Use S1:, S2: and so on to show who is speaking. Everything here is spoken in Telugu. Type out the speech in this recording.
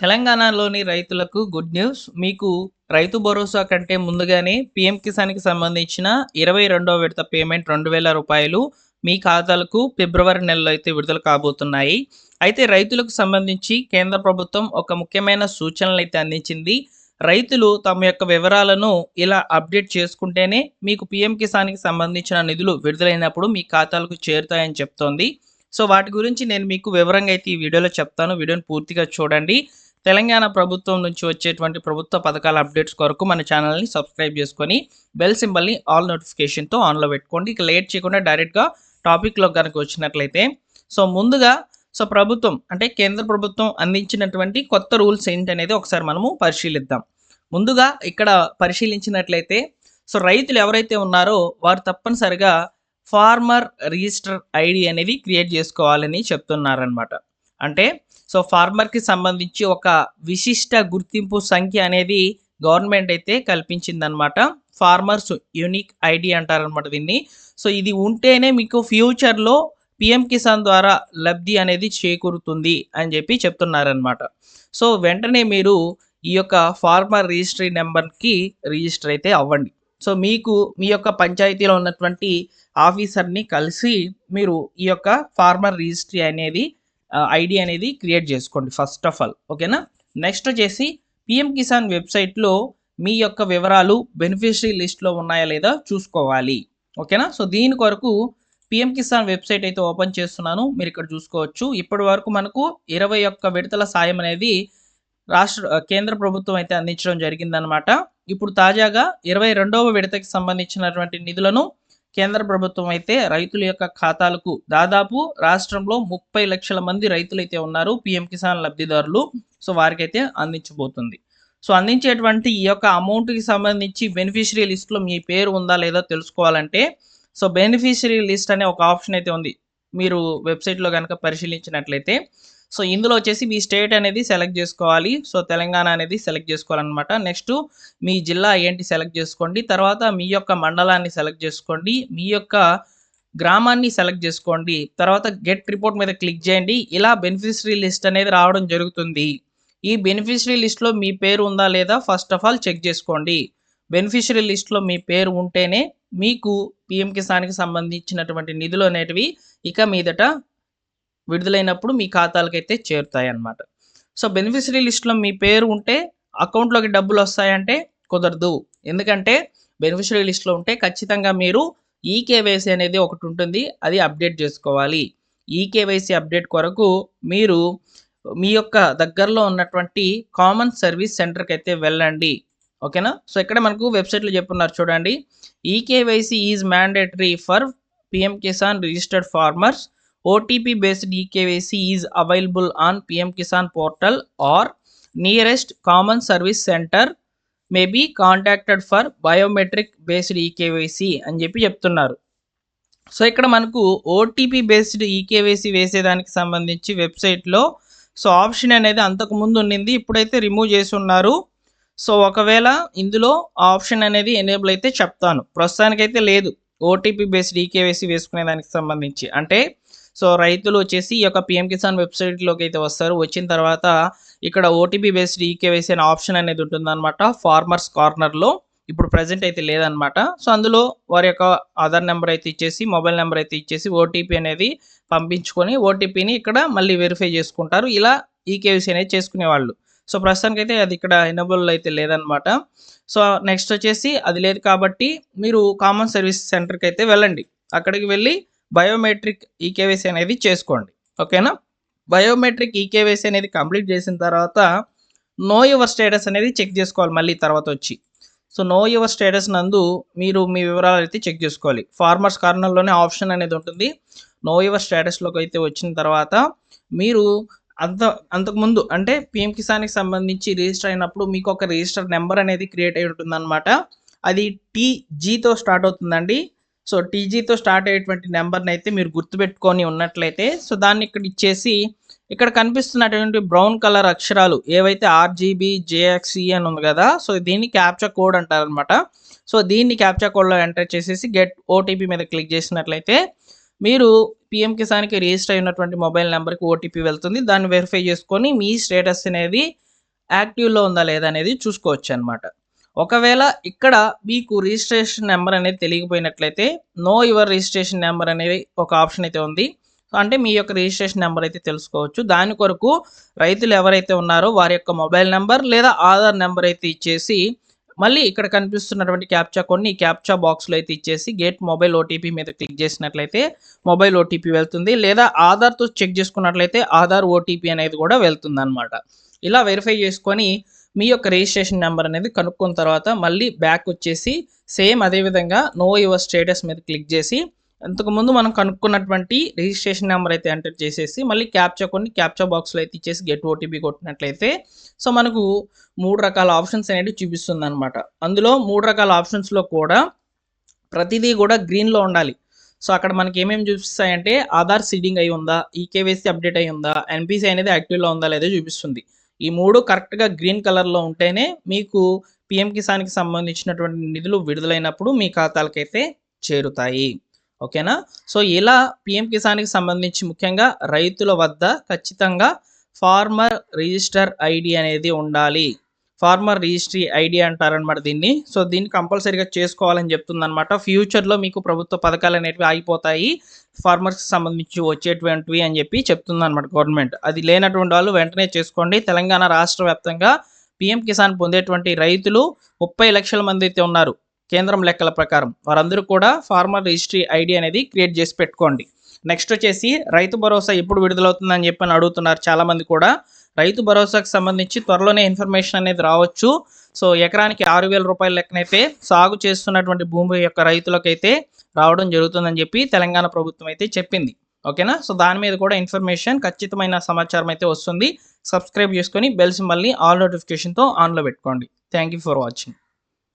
S1: తెలంగాణలోని రైతులకు గుడ్ న్యూస్. మీకు రైతు భరోసా కంటే ముందుగానే పీఎం కిసాన్‌కి సంబంధించిన 22వ విడత పేమెంట్ రూ. 2000 మీ ఖాతాలకు ఫిబ్రవరి నెలలో అయితే విడుదల కాబోతున్నాయి. అయితే రైతులకు సంబంధించి కేంద్ర ప్రభుత్వం ఒక ముఖ్యమైన సూచనలైతే అందించింది. రైతులు తమ యొక్క వివరాలను ఇలా అప్డేట్ చేసుకుంటేనే మీకు పీఎం కిసాన్‌కి సంబంధించిన నిధులు విడుదలైనప్పుడు మీ ఖాతాలకు చేరుతాయని చెప్తోంది. సో, వాటి గురించి నేను మీకు వివరంగా అయితే ఈ వీడియోలో చెప్తాను. వీడియోని పూర్తిగా చూడండి. తెలంగాణ ప్రభుత్వం నుంచి వచ్చేటువంటి ప్రభుత్వ పథకాల అప్డేట్స్ కొరకు మన ఛానల్ని సబ్స్క్రైబ్ చేసుకొని బెల్ సింబల్ని ఆల్ నోటిఫికేషన్తో ఆన్లో పెట్టుకోండి. ఇక లేట్ చేయకుండా డైరెక్ట్గా టాపిక్లో కనుక వచ్చినట్లయితే ముందుగా ప్రభుత్వం అంటే కేంద్ర ప్రభుత్వం అందించినటువంటి కొత్త రూల్స్ ఏంటనేది ఒకసారి మనము పరిశీలిద్దాం. ముందుగా ఇక్కడ పరిశీలించినట్లయితే రైతులు ఎవరైతే ఉన్నారో వారు తప్పనిసరిగా ఫార్మర్ రిజిస్టర్ ఐడి అనేది క్రియేట్ చేసుకోవాలని చెప్తున్నారనమాట. అంటే ఫార్మర్‌కి సంబంధించి ఒక విశిష్ట గుర్తింపు సంఖ్య అనేది గవర్నమెంట్ అయితే కల్పించిందనమాట. ఫార్మర్స్ యూనిక్ ఐడి అంటారనమాట దీన్ని. ఇది ఉంటేనే మీకు ఫ్యూచర్‌లో పీఎం కిసాన్ ద్వారా లబ్ధి అనేది చేకూరుతుంది అని చెప్పి చెప్తున్నారనమాట. వెంటనే మీరు ఈ యొక్క ఫార్మర్ రిజిస్ట్రీ నెంబర్‌కి రిజిస్టర్ అయితే అవ్వండి. మీకు మీ యొక్క పంచాయతీలో ఉన్నటువంటి ఆఫీసర్‌ని కలిసి మీరు ఈ యొక్క ఫార్మర్ రిజిస్ట్రీ అనేది ఐడి అనేది క్రియేట్ చేసుకోండి ఫస్ట్ ఆఫ్ ఆల్. ఓకేనా. నెక్స్ట్ వచ్చేసి పీఎం కిసాన్ వెబ్సైట్లో మీ యొక్క వివరాలు బెనిఫిషరీ లిస్ట్లో ఉన్నాయా లేదా చూసుకోవాలి. ఓకేనా. దీని కొరకు పీఎం కిసాన్ వెబ్సైట్ అయితే ఓపెన్ చేస్తున్నాను. మీరు ఇక్కడ చూసుకోవచ్చు. ఇప్పటి వరకు మనకు 21 విడతల సాయం అనేది కేంద్ర ప్రభుత్వం అయితే అందించడం జరిగిందనమాట. ఇప్పుడు తాజాగా 22వ విడతకి సంబంధించినటువంటి నిధులను కేంద్ర ప్రభుత్వం అయితే రైతుల యొక్క ఖాతాలకు దాదాపు రాష్ట్రంలో 30 లక్షల మంది రైతులైతే ఉన్నారు పీఎం కిసాన్ లబ్ధిదారులు. వారికైతే అందించబోతుంది. అందించేటువంటి ఈ యొక్క అమౌంట్‌కి సంబంధించి బెనిఫిషరీ లిస్ట్‌లో మీ పేరు ఉందా లేదా తెలుసుకోవాలంటే బెనిఫిషరీ లిస్ట్ అనే ఒక ఆప్షన్ అయితే ఉంది. మీరు వెబ్సైట్‌లో గనక పరిశీలించినట్లయితే ఇందులో వచ్చేసి మీ స్టేట్ అనేది సెలెక్ట్ చేసుకోవాలి. తెలంగాణ అనేది సెలెక్ట్ చేసుకోవాలన్నమాట. నెక్స్ట్ మీ జిల్లా ఏంటి సెలెక్ట్ చేసుకోండి. తర్వాత మీ యొక్క మండలాన్ని సెలెక్ట్ చేసుకోండి. మీ యొక్క గ్రామాన్ని సెలెక్ట్ చేసుకోండి. తర్వాత గెట్ రిపోర్ట్ మీద క్లిక్ చేయండి. ఇలా బెనిఫిషరీ లిస్ట్ అనేది రావడం జరుగుతుంది. ఈ బెనిఫిషరీ లిస్ట్‌లో మీ పేరు ఉందా లేదా ఫస్ట్ ఆఫ్ ఆల్ చెక్ చేసుకోండి. బెనిఫిషరీ లిస్ట్‌లో మీ పేరు ఉంటేనే మీకు పీఎం కిసాన్‌కి సంబంధించినటువంటి నిధులు అనేటివి ఇక మీదట విడుదలైనప్పుడు మీ ఖాతాలకైతే చేరుతాయన్నమాట. బెనిఫిషరీ లిస్ట్‌లో మీ పేరు ఉంటే అకౌంట్‌లోకి డబ్బులు వస్తాయంటే కుదరదు. ఎందుకంటే బెనిఫిషరీ లిస్ట్‌లో ఉంటే ఖచ్చితంగా మీరు ఈకేవైసీ అనేది ఒకటి ఉంటుంది. అది అప్డేట్ చేసుకోవాలి. ఈకేవైసీ అప్డేట్ కొరకు మీరు మీ యొక్క దగ్గరలో ఉన్నటువంటి కామన్ సర్వీస్ సెంటర్‌కి అయితే వెళ్ళండి. ఓకేనా. ఇక్కడ మనకు వెబ్సైట్‌లో చెప్పున్నారు చూడండి. EKYC is mandatory for PM Kisan registered farmers. OTP based eKYC is available on PM Kisan portal or nearest common service center may be contacted for biometric based eKYC అని చెప్పి చెప్తున్నారు. ఇక్కడ మనకు ఓటీపీ బేస్డ్ ఈకేవైసీ వేసేదానికి సంబంధించి వెబ్సైట్లో ఆప్షన్ అనేది అంతకుముందు ఉండింది. ఇప్పుడైతే రిమూవ్ చేసి ఉన్నారు. ఒకవేళ ఇందులో ఆప్షన్ అనేది ఎనేబుల్ అయితే చెప్తాను. ప్రస్తుతానికైతే లేదు ఓటీపీ బేస్డ్ ఈకేవైసీ వేసుకునే దానికి సంబంధించి. అంటే రైతులు వచ్చేసి ఈ యొక్క పీఎం కిసాన్ వెబ్సైట్లోకి అయితే వస్తారు. వచ్చిన తర్వాత ఇక్కడ ఓటీపీ బేస్డ్ ఈకేవైసీ అనే ఆప్షన్ అనేది ఉంటుందన్నమాట ఫార్మర్స్ కార్నర్లో. ఇప్పుడు ప్రజెంట్ అయితే లేదనమాట. అందులో వారి యొక్క ఆధార్ నెంబర్ అయితే ఇచ్చేసి మొబైల్ నెంబర్ అయితే ఇచ్చేసి ఓటీపీ అనేది పంపించుకొని ఓటీపీని ఇక్కడ మళ్ళీ వెరిఫై చేసుకుంటారు. ఇలా ఈకేవైసీ అనేది చేసుకునేవాళ్ళు. ప్రస్తుతానికైతే అది ఇక్కడ ఎనేబుల్ అయితే లేదనమాట. నెక్స్ట్ వచ్చేసి అది లేదు కాబట్టి మీరు కామన్ సర్వీస్ సెంటర్కి అయితే వెళ్ళండి. అక్కడికి వెళ్ళి బయోమెట్రిక్ ఈకేవైసీ అనేది చేసుకోండి. ఓకేనా. బయోమెట్రిక్ ఈకేవైసీ అనేది కంప్లీట్ చేసిన తర్వాత నో యువర్ స్టేటస్ అనేది చెక్ చేసుకోవాలి మళ్ళీ తర్వాత వచ్చి. నో యువర్ స్టేటస్ నందు మీరు మీ వివరాలు అయితే చెక్ చేసుకోవాలి. ఫార్మర్స్ కార్నర్లోనే ఆప్షన్ అనేది ఉంటుంది. నో యువర్ స్టేటస్లోకి అయితే వచ్చిన తర్వాత మీరు అంతకుముందు అంటే పీఎం కిసాన్కి సంబంధించి రిజిస్టర్ అయినప్పుడు మీకు ఒక రిజిస్టర్ నెంబర్ అనేది క్రియేట్ అయి ఉంటుందన్నమాట. అది TGతో స్టార్ట్ అవుతుందండి. టీజీతో స్టార్ట్ అయ్యేటువంటి నెంబర్ని అయితే మీరు గుర్తుపెట్టుకొని ఉన్నట్లయితే దాన్ని ఇక్కడ ఇచ్చేసి ఇక్కడ కనిపిస్తున్నటువంటి బ్రౌన్ కలర్ అక్షరాలు ఏవైతే RGB JXE అని ఉంది కదా. దీన్ని క్యాప్చా కోడ్ అంటారనమాట. దీన్ని క్యాప్చా కోడ్లో ఎంటర్ చేసేసి గెట్ ఓటీపీ మీద క్లిక్ చేసినట్లయితే మీరు పీఎం కిసాన్కి రిజిస్టర్ అయినటువంటి మొబైల్ నెంబర్కి ఓటీపీ వెళ్తుంది. దాన్ని వెరిఫై చేసుకొని మీ స్టేటస్ అనేది యాక్టివ్‌లో ఉందా లేదా అనేది చూసుకోవచ్చనమాట. ఒకవేళ ఇక్కడ మీకు రిజిస్ట్రేషన్ నంబర్ అనేది తెలియకపోయినట్లయితే నో యువర్ రిజిస్ట్రేషన్ నంబర్ అనేది ఒక ఆప్షన్ అయితే ఉంది. అంటే మీ యొక్క రిజిస్ట్రేషన్ నంబర్ అయితే తెలుసుకోవచ్చు. దాని కొరకు రైతులు ఎవరైతే ఉన్నారో వారి యొక్క మొబైల్ నంబర్ లేదా ఆధార్ నంబర్ అయితే ఇచ్చేసి మళ్ళీ ఇక్కడ కనిపిస్తున్నటువంటి క్యాప్చా కోడ్‌ని ఈ క్యాప్చా బాక్స్‌లో అయితే ఇచ్చేసి గెట్ మొబైల్ ఓటీపీ మీద క్లిక్ చేసినట్లయితే మొబైల్ ఓటీపీ వెళ్తుంది. లేదా ఆధార్‌తో చెక్ చేసుకున్నట్లయితే ఆధార్ ఓటీపీ అనేది కూడా వెళ్తుందనమాట. ఇలా వెరిఫై చేసుకొని మీ యొక్క రిజిస్ట్రేషన్ నెంబర్ అనేది కనుక్కున్న తర్వాత మళ్ళీ బ్యాక్ వచ్చేసి సేమ్ అదే విధంగా నో యువర్ స్టేటస్ మీద క్లిక్ చేసి ఇంతకుముందు మనం కనుక్కున్నటువంటి రిజిస్ట్రేషన్ నెంబర్ అయితే ఎంటర్ చేసేసి మళ్ళీ క్యాప్చా కొన్ని క్యాప్చా బాక్స్లో అయితే ఇచ్చేసి గెట్ ఓటీపీ కొట్టినట్లయితే సో మనకు 3 రకాల ఆప్షన్స్ అనేవి చూపిస్తుంది అనమాట. అందులో 3 రకాల ఆప్షన్స్లో కూడా ప్రతిదీ కూడా గ్రీన్లో ఉండాలి. సో అక్కడ మనకి ఏమేమి చూపిస్తాయంటే ఆధార్ సీడింగ్ అయి ఉందా, ఈకేవైసీ అప్డేట్ అయి ఉందా, ఎన్పిసి అనేది యాక్టివ్లో ఉందా లేదో చూపిస్తుంది. ఈ 3 కరెక్ట్గా గ్రీన్ కలర్లో ఉంటేనే మీకు పిఎం కిసాన్కి సంబంధించినటువంటి నిధులు విడుదలైనప్పుడు మీ ఖాతాలకైతే చేరుతాయి. ఓకేనా? సో ఇలా పిఎం కిసాన్కి సంబంధించి ముఖ్యంగా రైతుల వద్ద ఖచ్చితంగా ఫార్మర్ రిజిస్టర్ ఐడి అనేది ఉండాలి. ఫార్మర్ రిజిస్ట్రీ ఐడి అంటారనమాట దీన్ని. సో దీన్ని కంపల్సరీగా చేసుకోవాలని చెప్తుందనమాట. ఫ్యూచర్లో మీకు ప్రభుత్వ పథకాలు అనేటివి ఆగిపోతాయి ఫార్మర్స్కి సంబంధించి వచ్చేటువంటివి అని చెప్పి చెప్తుందనమాట గవర్నమెంట్. అది లేనటువంటి వాళ్ళు వెంటనే చేసుకోండి. తెలంగాణ రాష్ట్ర వ్యాప్తంగా పిఎం కిసాన్ పొందేటువంటి రైతులు 30 లక్షల మంది అయితే ఉన్నారు కేంద్రం లెక్కల ప్రకారం. వారందరూ కూడా ఫార్మర్ రిజిస్ట్రీ ఐడి అనేది క్రియేట్ చేసి పెట్టుకోండి. నెక్స్ట్ వచ్చేసి రైతు భరోసా ఎప్పుడు విడుదలవుతుందని చెప్పని అడుగుతున్నారు చాలామంది కూడా. రైతు భరోసాకు సంబంధించి త్వరలోనే ఇన్ఫర్మేషన్ అనేది రావచ్చు. సో ఎకరానికి 6,000 రూపాయల లెక్కనైతే సాగు చేస్తున్నటువంటి భూమి యొక్క రైతులకైతే రావడం జరుగుతుందని చెప్పి తెలంగాణ ప్రభుత్వం అయితే చెప్పింది. ఓకేనా? సో దాని మీద కూడా ఇన్ఫర్మేషన్ ఖచ్చితమైన సమాచారం అయితే వస్తుంది. సబ్స్క్రైబ్ చేసుకొని బెల్ సింబల్ని ఆల్ నోటిఫికేషన్తో ఆన్లో పెట్టుకోండి. Thank you for watching.